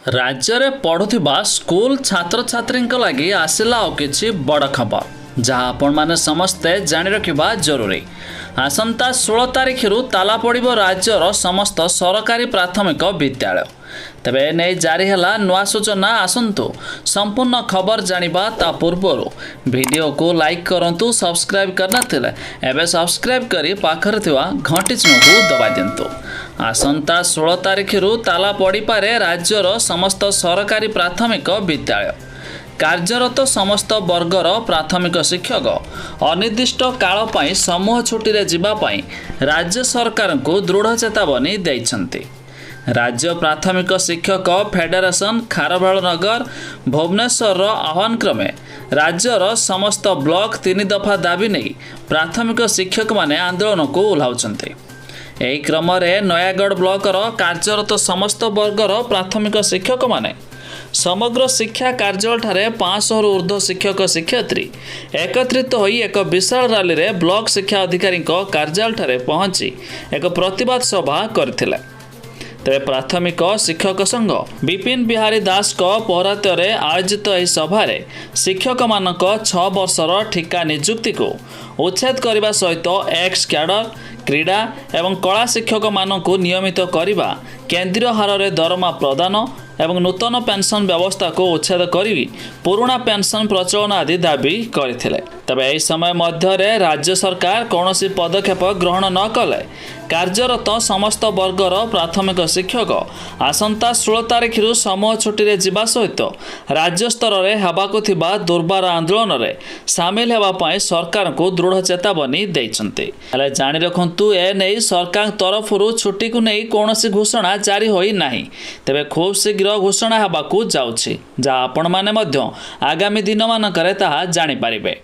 राज्य में पढ़ुवा स्कूल छात्र छात्री लगी आसला आउ कि बड़ खबर जहाँ आपण मैंने समस्ते जानी रखा जरूरी। आसंता 16 तारिख ताला पड़िबो राज्यर समस्त सरकारी प्राथमिक विद्यालय। तेबे नहीं जारी है नुआ सूचना। आसतु संपूर्ण खबर जानिबा ता पूर्व वीडियो को लाइक करंतु, सब्सक्राइब करना एवं सब्सक्राइब करी पाखर थिवा घंटी चिन्ह को दबा दिंतु। आसंता 16 तारिख ताला पड़ी पारे राज्यर समस्त सरकारी प्राथमिक विद्यालय। कार्यरत समस्त वर्गर प्राथमिक शिक्षक अनिर्दिष्ट काल पाई समूह छुट्टी रे जिबा पाई राज्य सरकार को दृढ़ चेतावनी देइछन्ति। राज्य प्राथमिक शिक्षक फेडरेशन खारबालनगर भुवनेश्वर आह्वान क्रमे राज्यर समस्त ब्लॉक 3 दफा दाबी नहीं प्राथमिक शिक्षक माने आंदोलन को ओह्लाउछन्ति। एही क्रम रे नयागढ़ ब्लॉकर कार्यरत समस्त वर्गर प्राथमिक शिक्षक माने समग्र शिक्षा कार्यालय ठारे 500 रु ऊर्ध्व शिक्षक शिक्षयित्री एकत्रित होई एक विशाल रैली रे ब्लॉक शिक्षा अधिकारी कार्यालय ठारे पहुंची एक प्रतिवाद सभा करथिले। तेरे प्राथमिक शिक्षक संघ विपिन बिहारी दास पौरात्य आयोजित यह सभा शिक्षक मानक 6 वर्षर ठिका नियुक्ति को उच्छेद करने सहित एक्स कैडर क्रीड़ा एवं कला शिक्षक मानक नियमित करने केंद्रीय हार में दरमा प्रदान एवं नूतन पेंशन व्यवस्था को उच्छेद करी पुराना पेंशन प्रचलन आदि दाबी करथिले। तबे एही समय मध्य राज्य सरकार कौनसी पदक्षेप ग्रहण न कले कार्यरत समस्त वर्गर प्राथमिक शिक्षक आसंता 16 तारिख समूह छुट्टी रे जिबा सहित राज्य स्तर में हेबाकु थिबा दुर्बार आंदोलन में सामिल हेबा पई सरकार को दृढ़ चेतावनी देइछन्ते। हेले जानि रखंतु ए नै सरकार तरफरु छुट्टी को नै कौनसी घोषणा जारी होई नाही। तेबे खूब शीघ्र घोषणा हेबाकु जाउछि, जा आपण माने मध्य आगामी दिन मानकरे ताहा जानि पारिबे।